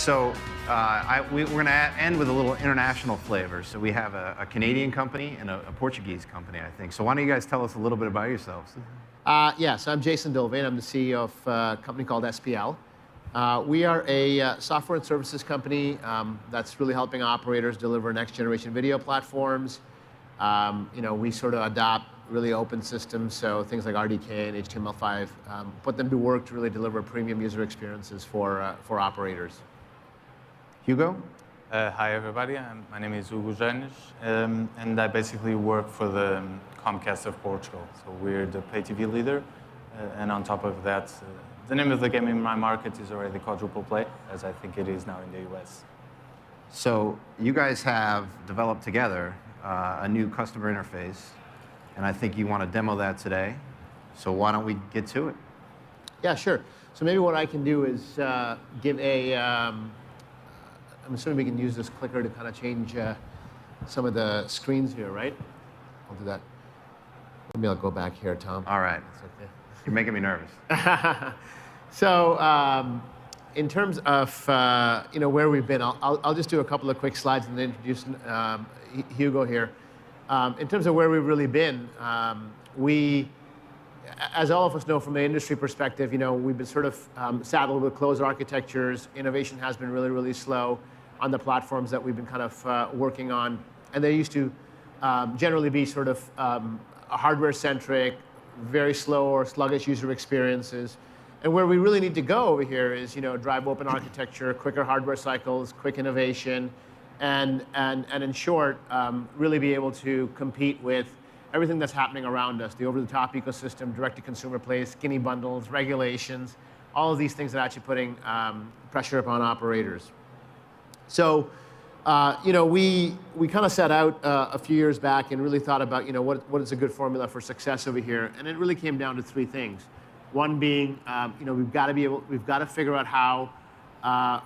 So we're going to end with a little international flavor. So we have a Canadian company and a Portuguese company, I think. So why don't you guys tell us a little bit about yourselves? Yes, I'm Jaison Dolvane. I'm the CEO of a company called Espial. We are a software and services company that's really helping operators deliver next generation video platforms. We sort of adopt really open systems, so things like RDK and HTML5, put them to work to really deliver premium user experiences for operators. Hugo? Hi, everybody. My name is Hugo Janes, and I basically work for the Comcast of Portugal. So we're the pay TV leader, and on top of that, the name of the game in my market is already quadruple play, as I think it is now in the US. So you guys have developed together a new customer interface, and I think you want to demo that today. So why don't we get to it? Yeah, sure. So maybe what I can do is give a, I'm assuming we can use this clicker to kind of change some of the screens here, right? I'll do that. Maybe I'll go back here, Tom. All right. That's okay. You're making me nervous. So in terms of where we've been, I'll just do a couple of quick slides and then introduce Hugo here. In terms of where we've really been, as all of us know from an industry perspective, we've been sort of saddled with closed architectures. Innovation has been really, really slow on the platforms that we've been kind of working on. And they used to generally be sort of hardware-centric, very slow or sluggish user experiences. And where we really need to go over here is, drive open architecture, quicker hardware cycles, quick innovation, and in short, really be able to compete with everything that's happening around us, the over-the-top ecosystem, direct-to-consumer plays, skinny bundles, regulations, all of these things that are actually putting pressure upon operators. So, we kind of set out a few years back and really thought about, what is a good formula for success over here, and it really came down to three things. One being, we've got to figure out how,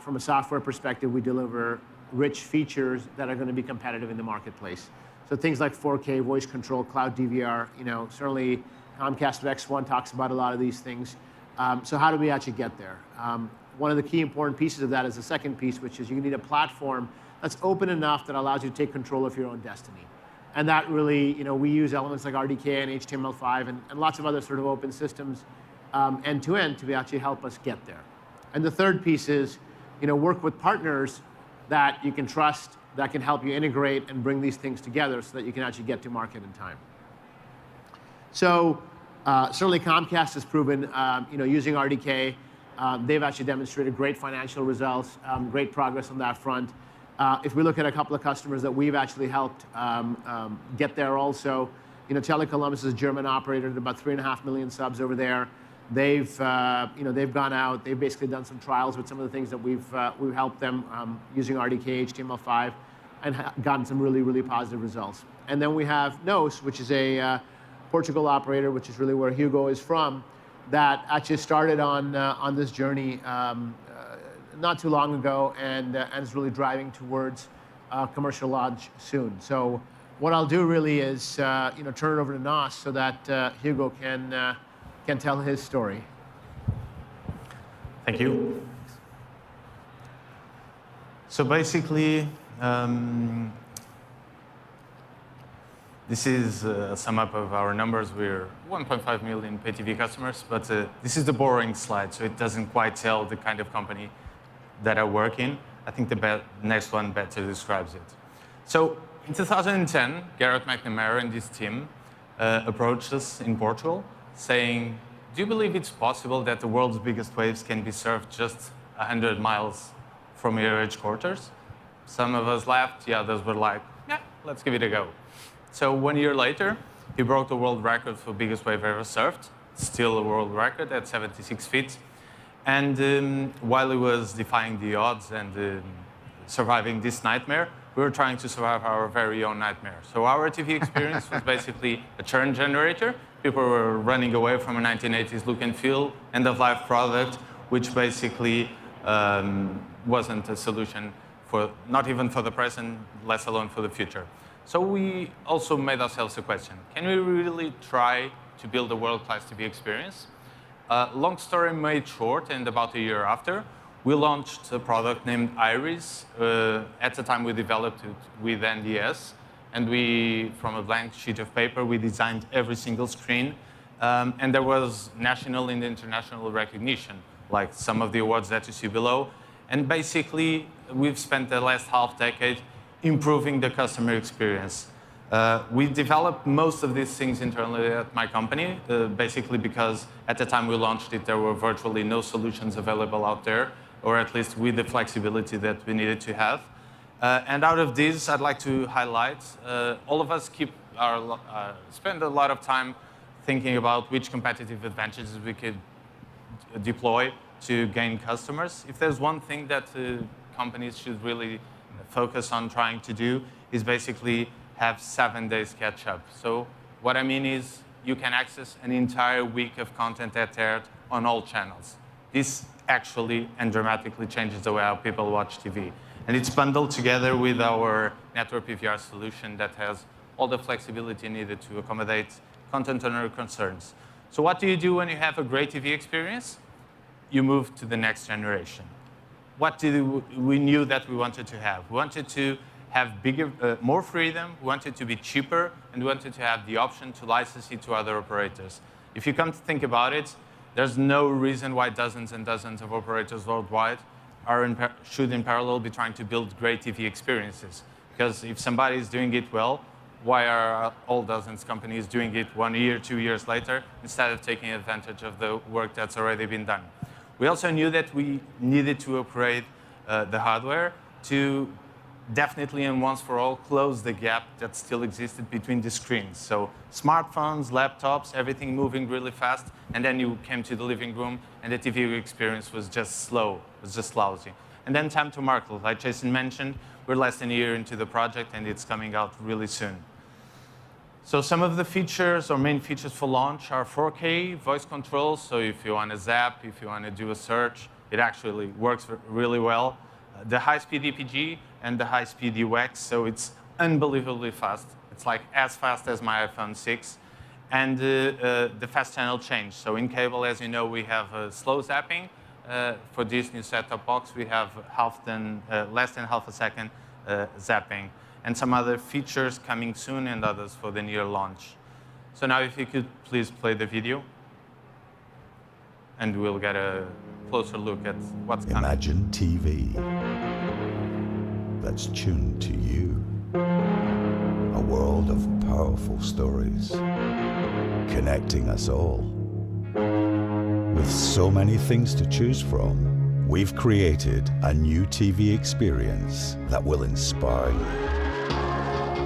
from a software perspective, we deliver rich features that are going to be competitive in the marketplace. So things like 4K, voice control, cloud DVR, certainly Comcast of X1 talks about a lot of these things. So how do we actually get there? One of the key important pieces of that is the second piece, which is you need a platform that's open enough that allows you to take control of your own destiny. And that really, we use elements like RDK and HTML5 and lots of other sort of open systems end-to-end to actually help us get there. And the third piece is, work with partners that you can trust, that can help you integrate and bring these things together so that you can actually get to market in time. So certainly Comcast has proven, using RDK, they've actually demonstrated great financial results, great progress on that front. If we look at a couple of customers that we've actually helped get there also, Tele Columbus is a German operator at about 3.5 million subs over there. They've gone out. They've basically done some trials with some of the things that we've helped them using RDK, HTML5, and gotten some really, really positive results. And then we have NOS, which is a Portugal operator, which is really where Hugo is from, that actually started on this journey not too long ago, and is really driving towards commercial launch soon. So what I'll do really is turn it over to NOS so that Hugo can tell his story. Thank you. So basically, this is a sum up of our numbers. We're 1.5 million pay TV customers, but this is the boring slide, so it doesn't quite tell the kind of company that I work in. I think the next one better describes it. So in 2010, Garrett McNamara and his team approached us in Portugal, saying, do you believe it's possible that the world's biggest waves can be served just 100 miles from your headquarters? Some of us laughed, the others were like, yeah, let's give it a go. So 1 year later, he broke the world record for biggest wave ever served, still a world record at 76 feet. And while he was defying the odds and surviving this nightmare, we were trying to survive our very own nightmare. So our TV experience was basically a churn generator. People were running away from a 1980s look and feel, end-of-life product, which basically wasn't a solution for, not even for the present, less alone for the future. So we also made ourselves a question. Can we really try to build a world-class TV experience? Long story made short, and about a year after, we launched a product named Iris. At the time, we developed it with NDS, and we, from a blank sheet of paper, we designed every single screen, and there was national and international recognition, like some of the awards that you see below. And basically, we've spent the last half decade improving the customer experience. We developed most of these things internally at my company, basically because at the time we launched it, there were virtually no solutions available out there, or at least with the flexibility that we needed to have. And out of this, I'd like to highlight, all of us spend a lot of time thinking about which competitive advantages we could deploy to gain customers. If there's one thing that companies should really focus on trying to do, is basically have 7 days catch up. So what I mean is you can access an entire week of content that aired on all channels. This actually and dramatically changes the way how people watch TV. And it's bundled together with our network PVR solution that has all the flexibility needed to accommodate content owner concerns. So what do you do when you have a great TV experience? You move to the next generation. What we knew that we wanted to have? We wanted to have bigger, more freedom, we wanted to be cheaper, and we wanted to have the option to license it to other operators. If you come to think about it, there's no reason why dozens and dozens of operators worldwide should in parallel be trying to build great TV experiences. Because if somebody is doing it well, why are all dozens of companies doing it 1 year, 2 years later, instead of taking advantage of the work that's already been done? We also knew that we needed to upgrade the hardware to definitely and once for all close the gap that still existed between the screens. So smartphones, laptops, everything moving really fast, and then you came to the living room and the TV experience was just slow, was just lousy. And then time to market, like Jason mentioned, we're less than a year into the project and it's coming out really soon. So some of the features or main features for launch are 4K voice control. So if you want to zap, if you want to do a search, it actually works really well. The high-speed EPG and the high-speed UX, so it's unbelievably fast. It's like as fast as my iPhone 6. And the fast channel change. So in cable, as you know, we have slow zapping. For this new set-top box, we have less than half a second zapping. And some other features coming soon and others for the near launch. So now if you could please play the video. And we'll get a closer look at what's coming. Imagine TV that's tuned to you. A world of powerful stories connecting us all. With so many things to choose from, we've created a new TV experience that will inspire you.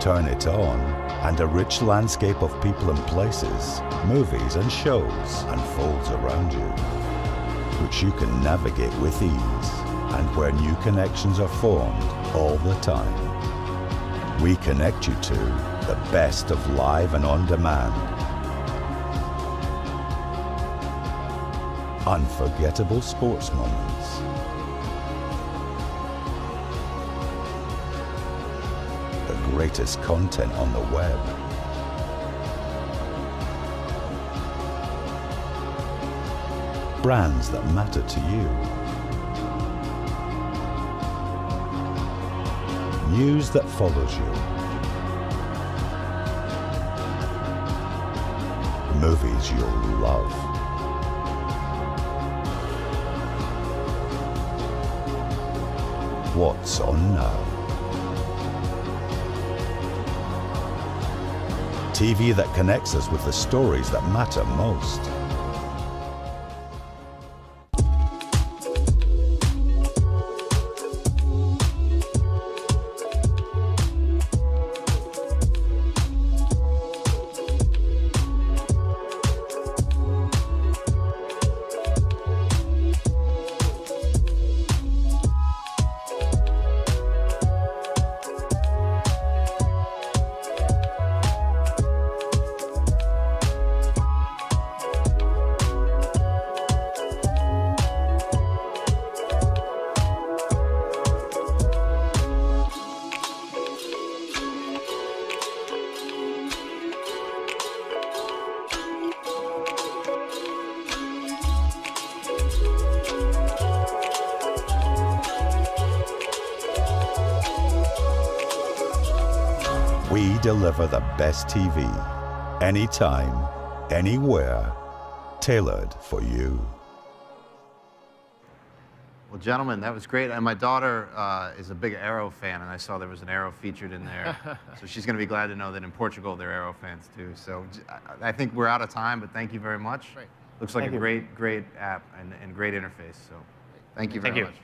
Turn it on, and a rich landscape of people and places, movies and shows unfolds around you, which you can navigate with ease, and where new connections are formed all the time. We connect you to the best of live and on-demand. Unforgettable sports moments. The greatest content on the web. Brands that matter to you. News that follows you. Movies you'll love. What's on now? TV that connects us with the stories that matter most. We deliver the best TV, anytime, anywhere, tailored for you. Well, gentlemen, that was great. And my daughter is a big Arrow fan, and I saw there was an Arrow featured in there. So she's going to be glad to know that in Portugal they're Arrow fans too. So I think we're out of time, but thank you very much. Great. Looks like Thank a you. great app and great interface. So thank you very much.